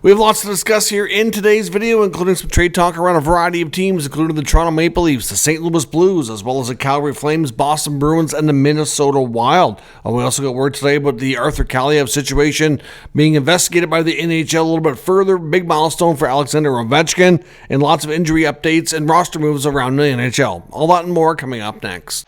We have lots to discuss here in today's video, including some trade talk around a variety of teams, including the Toronto Maple Leafs, the St. Louis Blues, as well as the Calgary Flames, Boston Bruins, and the Minnesota Wild. We also got word today about the Arthur Kaliyev situation being investigated by the NHL a little bit further. Big milestone for Alexander Ovechkin, and lots of injury updates and roster moves around the NHL. All that and more coming up next.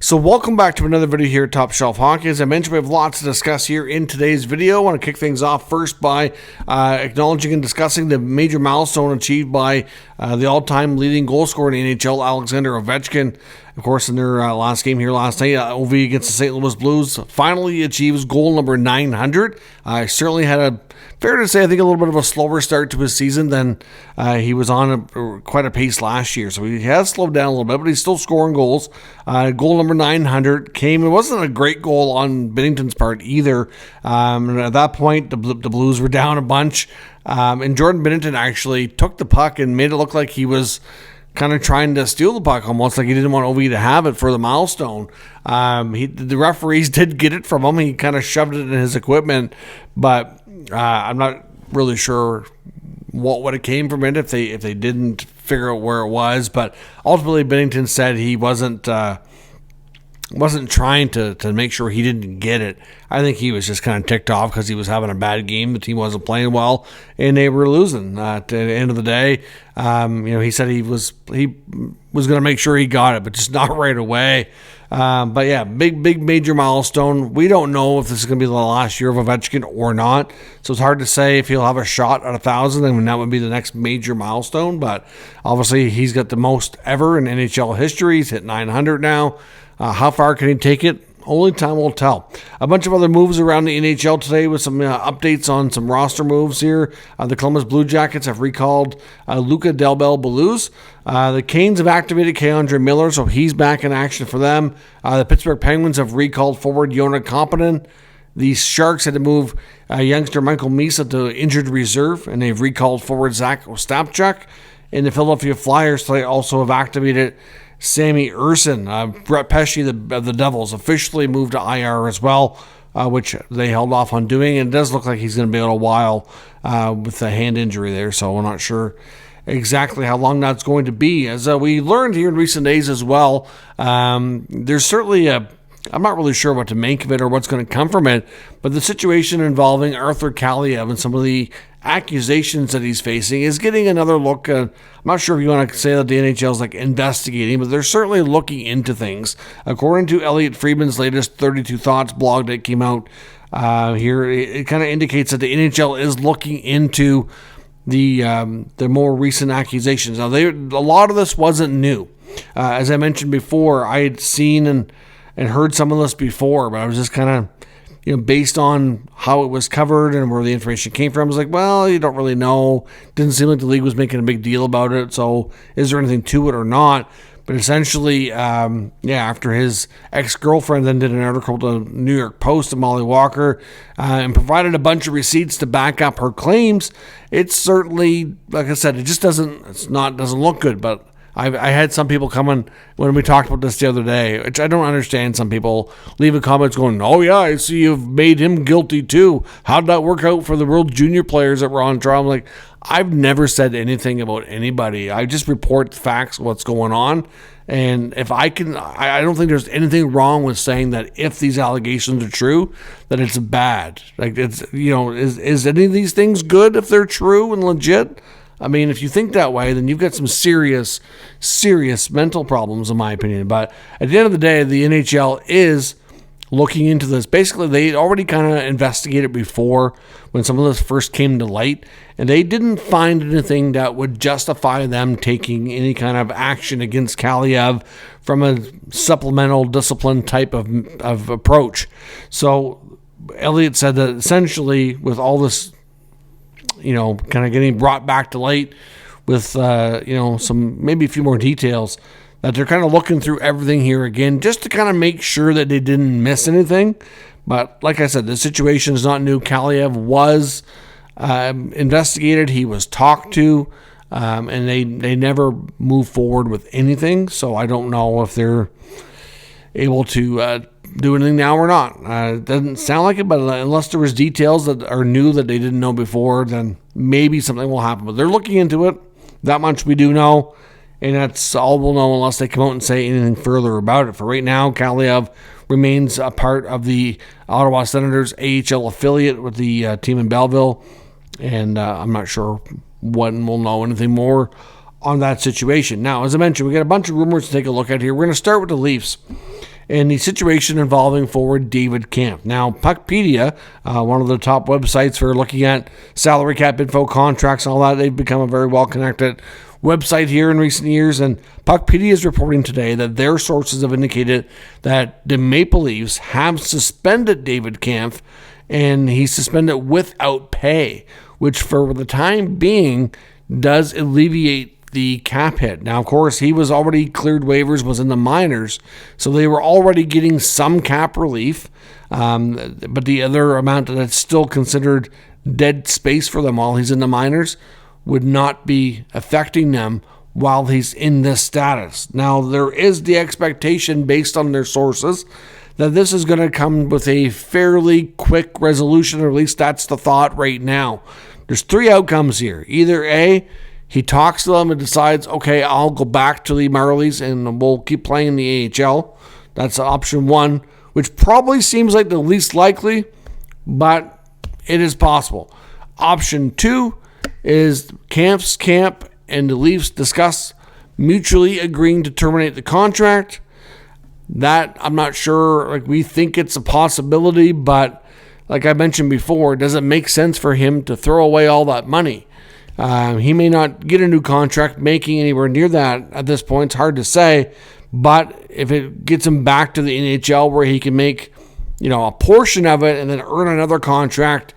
So welcome back to another video here at Top Shelf Hockey. As I mentioned, we have lots to discuss here in today's video. I want to kick things off first by acknowledging and discussing the major milestone achieved by the all-time leading goal scorer in the NHL, Alexander Ovechkin. Of course, in their last game here last night, Ovi against the St. Louis Blues finally achieves goal number 900. Certainly had fair to say, I think a little bit of a slower start to his season than he was on quite a pace last year. So he has slowed down a little bit, but he's still scoring goals. Goal number 900 came. It wasn't a great goal on Binnington's part either. And at that point, the Blues were down a bunch. And Jordan Binnington actually took the puck and made it look like he was kind of trying to steal the puck, almost like he didn't want Ovi to have it for the milestone. The referees did get it from him. He kind of shoved it in his equipment, but I'm not really sure what it came from it if they didn't figure out where it was. But ultimately, Binnington said he wasn't trying to make sure he didn't get it. I think he was just kind of ticked off because he was having a bad game. The team wasn't playing well, and they were losing. At the end of the day, he said he was going to make sure he got it, but just not right away. But yeah, big major milestone. We don't know if this is going to be the last year of Ovechkin or not, so it's hard to say if he'll have a shot at 1,000. I mean, that would be the next major milestone. But obviously, he's got the most ever in NHL history. He's hit 900 now. How far can he take it? Only time will tell. A bunch of other moves around the NHL today with some updates on some roster moves here. The Columbus Blue Jackets have recalled Luca Del Bel Belluz. The Canes have activated K'Andre Miller, so he's back in action for them. The Pittsburgh Penguins have recalled forward Yona Komppanen. The Sharks had to move youngster Michael Misa to injured reserve, and they've recalled forward Zach Ostapchuk. And the Philadelphia Flyers today also have activated Sammy Urson. Brett Pesce of the Devils officially moved to IR as well, which they held off on doing. And it does look like he's going to be out a while with the hand injury there, so we're not sure exactly how long that's going to be. As we learned here in recent days as well, there's certainly I'm not really sure what to make of it or what's going to come from it, but the situation involving Arthur Kaliyev and some of the accusations that he's facing is getting another look. I'm not sure if you want to say that the NHL is like investigating, but they're certainly looking into things. According to Elliotte Friedman's latest 32 Thoughts blog that came out here, it kind of indicates that the NHL is looking into the more recent accusations. Now, a lot of this wasn't new. As I mentioned before, I had seen and heard some of this before, but I was just kind of, based on how it was covered and where the information came from, I was like, well, you don't really know. Didn't seem like the league was making a big deal about it. So is there anything to it or not? But essentially, after his ex-girlfriend then did an article to New York Post of Molly Walker and provided a bunch of receipts to back up her claims, it's certainly, like I said, it just doesn't look good. But I had some people coming when we talked about this the other day, which I don't understand. Some people leaving comments going, oh yeah, I see you've made him guilty too. How'd that work out for the World Junior players that were on trial? I'm like, I've never said anything about anybody. I just report facts, what's going on. And if I don't think there's anything wrong with saying that if these allegations are true, that it's bad. Like it's, is any of these things good if they're true and legit? I mean, if you think that way, then you've got some serious mental problems, in my opinion. But at the end of the day, the NHL is looking into this. Basically, they already kind of investigated before when some of this first came to light, and they didn't find anything that would justify them taking any kind of action against Kaliyev from a supplemental discipline type of approach. So Elliotte said that essentially with all this, kind of getting brought back to light with, some, maybe a few more details, that they're kind of looking through everything here again, just to kind of make sure that they didn't miss anything. But like I said, the situation is not new. Kaliyev was investigated. He was talked to, and they never moved forward with anything. So I don't know if they're able to do anything now or not. It doesn't sound like it, but unless there was details that are new that they didn't know before, then maybe something will happen. But they're looking into it. That much we do know, and that's all we'll know unless they come out and say anything further about it. For right now, Kaliyev remains a part of the Ottawa Senators AHL affiliate with the team in Belleville, and I'm not sure when we'll know anything more on that situation. Now, as I mentioned, we got a bunch of rumors to take a look at here. We're going to start with the Leafs and the situation involving forward David Kampf. Now, Puckpedia, one of the top websites for looking at salary cap info, contracts, and all that, they've become a very well-connected website here in recent years, and Puckpedia is reporting today that their sources have indicated that the Maple Leafs have suspended David Kampf, and he's suspended without pay, which for the time being does alleviate the cap hit. Now, of course, he was already cleared waivers, was in the minors, so they were already getting some cap relief, but the other amount that's still considered dead space for them while he's in the minors would not be affecting them while he's in this status. Now, there is the expectation based on their sources that this is going to come with a fairly quick resolution, or at least that's the thought right now. There's three outcomes here. Either A, he talks to them and decides, okay, I'll go back to the Marlies and we'll keep playing the AHL. That's option one, which probably seems like the least likely, but it is possible. Option two is Kampf's camp and the Leafs discuss mutually agreeing to terminate the contract. That, I'm not sure. Like, we think it's a possibility, but like I mentioned before, does it make sense for him to throw away all that money? He may not get a new contract making anywhere near that at this point. It's hard to say, but if it gets him back to the NHL where he can make, a portion of it and then earn another contract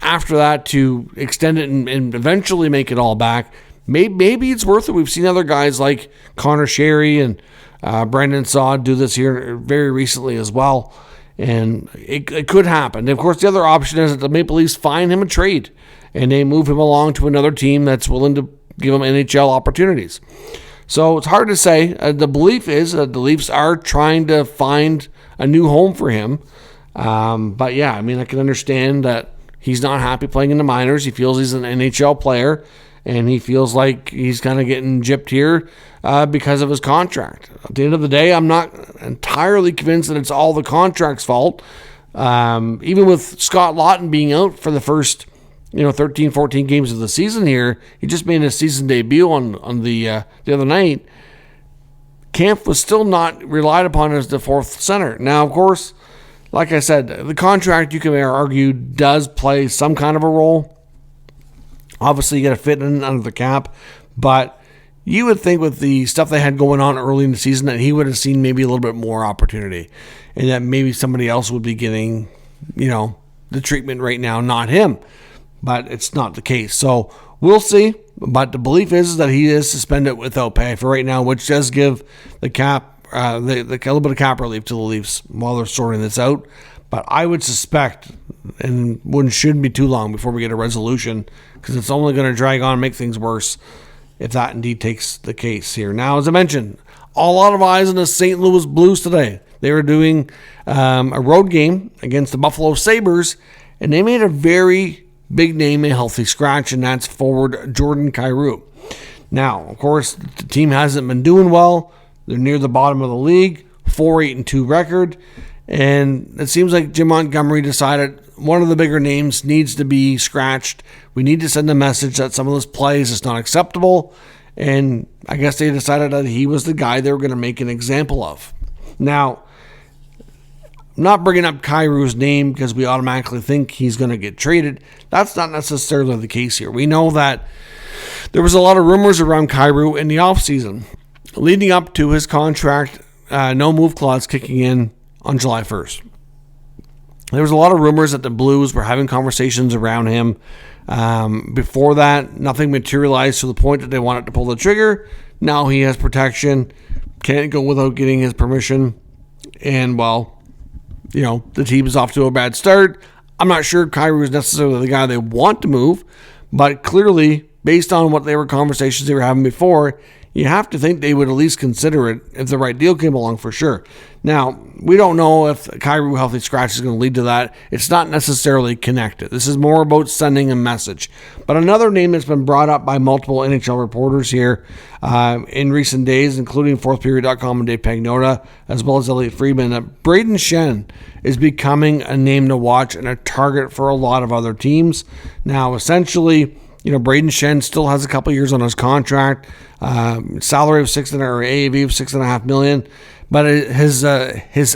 after that to extend it and eventually make it all back, maybe it's worth it. We've seen other guys like Connor Sherry and Brandon Saad do this here very recently as well, and it could happen. And of course, the other option is that the Maple Leafs find him a trade and they move him along to another team that's willing to give him NHL opportunities. So it's hard to say. The belief is that the Leafs are trying to find a new home for him. But yeah, I can understand that he's not happy playing in the minors. He feels he's an NHL player, and he feels like he's kind of getting gypped here because of his contract. At the end of the day, I'm not entirely convinced that it's all the contract's fault. Even with Scott Laughton being out for the first 13, 14 games of the season here, he just made his season debut on the other night. Kampf was still not relied upon as the fourth center. Now, of course, like I said, the contract, you can argue, does play some kind of a role. Obviously, you got to fit in under the cap, but you would think with the stuff they had going on early in the season that he would have seen maybe a little bit more opportunity, and that maybe somebody else would be getting, the treatment right now, not him. But it's not the case. So we'll see. But the belief is that he is suspended without pay for right now, which does give the cap a little bit of cap relief to the Leafs while they're sorting this out. But I would suspect, and shouldn't be too long before we get a resolution, because it's only going to drag on and make things worse if that indeed takes the case here. Now, as I mentioned, a lot of eyes on the St. Louis Blues today. They were doing a road game against the Buffalo Sabres, and they made a very big name, a healthy scratch, and that's forward Jordan Kyrou. Now, of course, the team hasn't been doing well. They're near the bottom of the league, 4-8-2 record, and it seems like Jim Montgomery decided one of the bigger names needs to be scratched. We need to send a message that some of this plays is not acceptable, and I guess they decided that he was the guy they were going to make an example of. Now, I'm not bringing up Kyrou's name because we automatically think he's going to get traded. That's not necessarily the case here. We know that there was a lot of rumors around Kyrou in the offseason leading up to his contract no move clause kicking in on July 1st. There was a lot of rumors that the Blues were having conversations around him. Before that, nothing materialized to the point that they wanted to pull the trigger. Now he has protection. Can't go without getting his permission. And, the team is off to a bad start. I'm not sure Kyrou is necessarily the guy they want to move, but clearly, based on what conversations they were having before, you have to think they would at least consider it if the right deal came along for sure. Now, we don't know if Kyrou healthy scratch is going to lead to that. It's not necessarily connected. This is more about sending a message. But another name that's been brought up by multiple NHL reporters here in recent days, including FourthPeriod.com and Dave Pagnotta, as well as Elliot Friedman, that Brayden Schenn is becoming a name to watch and a target for a lot of other teams. Now, essentially, Brayden Schenn still has a couple years on his contract, salary of AAV of $6.5 million. But his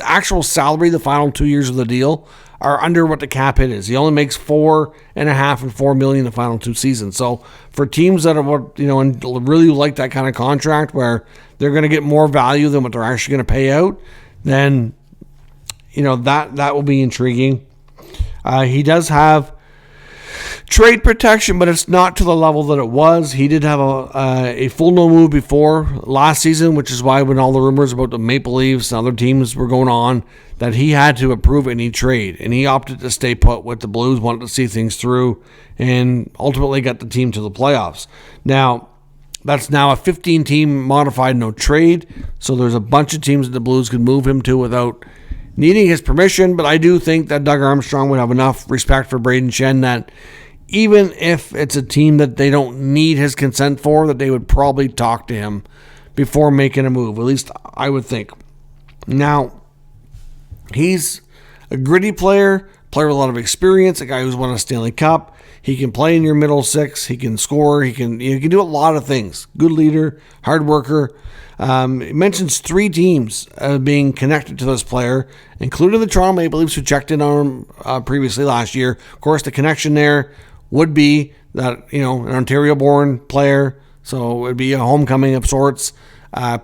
actual salary, the final 2 years of the deal, are under what the cap hit is. He only makes $4.5 and $4 million the final 2 seasons. So for teams that are and really like that kind of contract where they're going to get more value than what they're actually going to pay out, then that will be intriguing. He does have trade protection, but it's not to the level that it was. He did have a full no move before last season, which is why when all the rumors about the Maple Leafs and other teams were going on, that he had to approve any trade, and he opted to stay put with the Blues, wanted to see things through, and ultimately got the team to the playoffs. Now, that's now a 15-team modified no trade, so there's a bunch of teams that the Blues could move him to without needing his permission, but I do think that Doug Armstrong would have enough respect for Brayden Schenn that even if it's a team that they don't need his consent for, that they would probably talk to him before making a move. At least I would think. Now, he's a gritty player with a lot of experience, a guy who's won a Stanley Cup. He can play in your middle six. He can score. He can do a lot of things. Good leader, hard worker. It mentions 3 teams being connected to this player, including the Toronto Maple Leafs, who checked in on him previously last year. Of course, the connection there would be that, an Ontario-born player, so it would be a homecoming of sorts.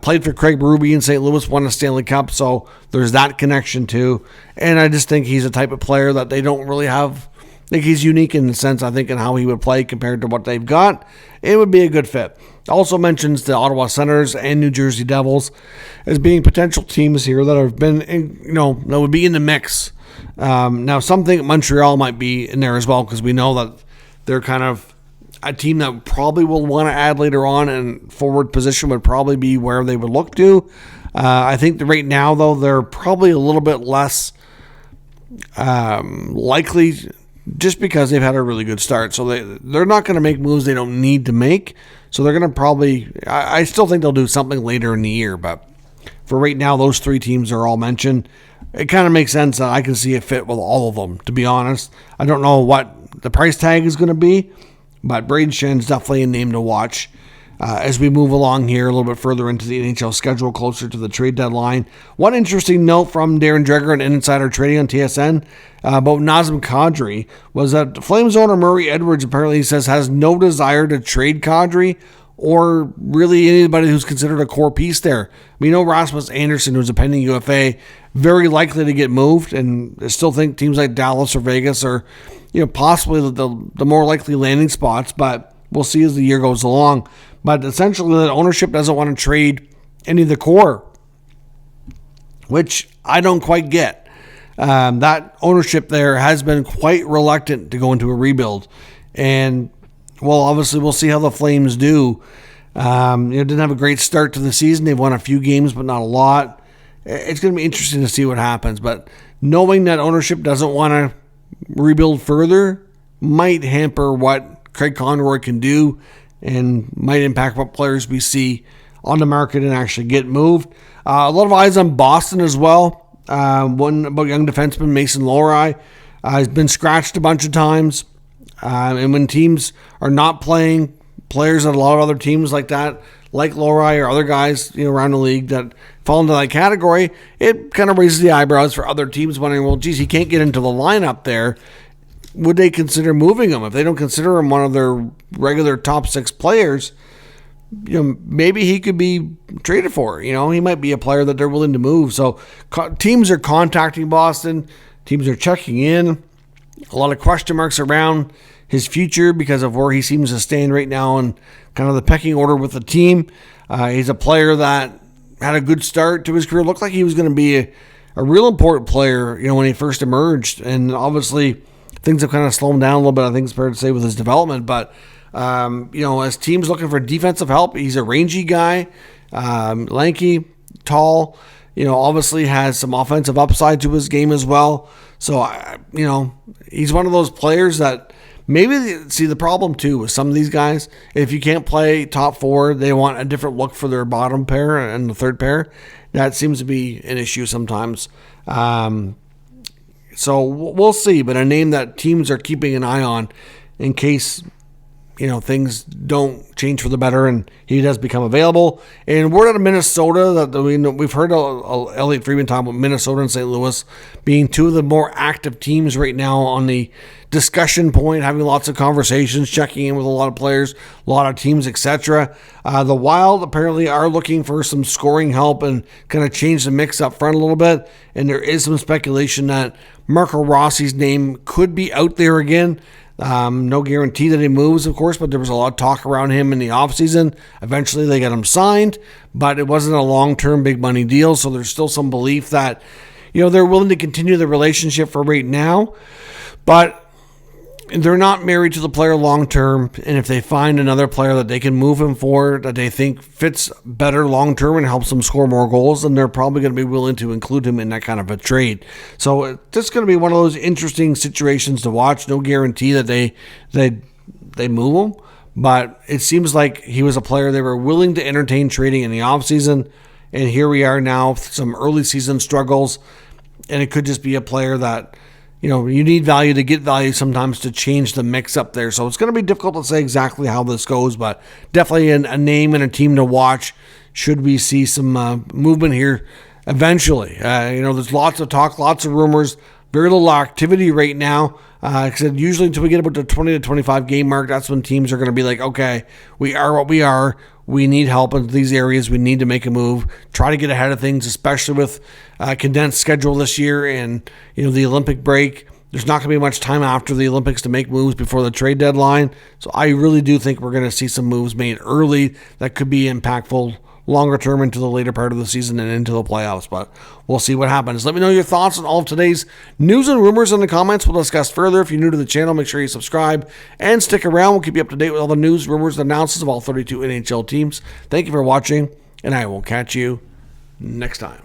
Played for Craig Berube in St. Louis, won a Stanley Cup, so there's that connection too. And I just think he's a type of player that they don't really have. I think he's unique in the sense, I think, in how he would play compared to what they've got. It would be a good fit. Also mentions the Ottawa Senators and New Jersey Devils as being potential teams here that have been, that would be in the mix. Now, some think Montreal might be in there as well because we know that they're kind of a team that probably will want to add later on, and forward position would probably be where they would look to. I think that right now, though, they're probably a little bit less likely just because they've had a really good start. So they're not going to make moves they don't need to make. So they're going to probably, I still think they'll do something later in the year. But for right now, those 3 teams are all mentioned. It kind of makes sense that I can see it fit with all of them, to be honest. I don't know what the price tag is going to be, but Brayden Schenn is definitely a name to watch as we move along here a little bit further into the NHL schedule, closer to the trade deadline. One interesting note from Darren Dreger and Insider Trading on TSN about Nazem Kadri was that Flames owner Murray Edwards apparently says has no desire to trade Kadri or really anybody who's considered a core piece there. We know Rasmus Anderson, who's a pending UFA, very likely to get moved, and I still think teams like Dallas or Vegas are possibly the more likely landing spots, but we'll see as the year goes along. But essentially, the ownership doesn't want to trade any of the core, which I don't quite get. That ownership there has been quite reluctant to go into a rebuild. And, well, obviously, we'll see how the Flames do. Didn't have a great start to the season. They've won a few games, but not a lot. It's going to be interesting to see what happens. But knowing that ownership doesn't want to rebuild further might hamper what Craig Conroy can do and might impact what players we see on the market and actually get moved. A lot of eyes on Boston as well. One about young defenseman Mason Lohrei has been scratched a bunch of times. And when teams are not playing players that a lot of other teams like that, like Lohrei or other guys around the league that fall into that category, it kind of raises the eyebrows for other teams wondering, well, geez, he can't get into the lineup there. Would they consider moving him? If they don't consider him one of their regular top 6 players, maybe he could be traded for. He might be a player that they're willing to move. So teams are contacting Boston. Teams are checking in. A lot of question marks around his future because of where he seems to stand right now and kind of the pecking order with the team. He's a player that had a good start to his career. Looked like he was going to be a real important player, when he first emerged. And obviously things have kind of slowed him down a little bit, I think it's fair to say, with his development. But As teams looking for defensive help, he's a rangy guy, lanky, tall, obviously has some offensive upside to his game as well. So, he's one of those players that maybe see the problem too with some of these guys. If you can't play top four, they want a different look for their bottom pair and the third pair. That seems to be an issue sometimes. So we'll see, but a name that teams are keeping an eye on in case things don't change for the better and he does become available. And word out of Minnesota that we've heard Elliotte Friedman talk about Minnesota and St. Louis being two of the more active teams right now on the discussion point, having lots of conversations, checking in with a lot of players, a lot of teams, etc. The Wild apparently are looking for some scoring help and kind of change the mix up front a little bit. And there is some speculation that Marco Rossi's name could be out there again. No guarantee that he moves, of course, but there was a lot of talk around him in the offseason. Eventually, they got him signed, but it wasn't a long-term big money deal, so there's still some belief that, they're willing to continue the relationship for right now, but they're not married to the player long-term, and if they find another player that they can move him for that they think fits better long-term and helps them score more goals, then they're probably going to be willing to include him in that kind of a trade. So it's going to be one of those interesting situations to watch. No guarantee that they move him, but it seems like he was a player they were willing to entertain trading in the offseason, and here we are now, some early season struggles, and it could just be a player that you need value to get value sometimes to change the mix up there. So it's going to be difficult to say exactly how this goes, but definitely a name and a team to watch should we see some movement here eventually. There's lots of talk, lots of rumors, very little activity right now. Like I said, usually until we get about the 20 to 25 game mark, that's when teams are going to be like, okay, we are what we are. We need help in these areas. We need to make a move, try to get ahead of things, especially with condensed schedule this year and the Olympic break. There's not going to be much time after the Olympics to make moves before the trade deadline. So I really do think we're going to see some moves made early that could be impactful longer term into the later part of the season and into the playoffs. But we'll see what happens. Let me know your thoughts on all of today's news and rumors in the comments. We'll discuss further. If you're new to the channel, make sure you subscribe and stick around. We'll keep you up to date with all the news, rumors, and analysis of all 32 NHL teams. Thank you for watching, and I will catch you next time.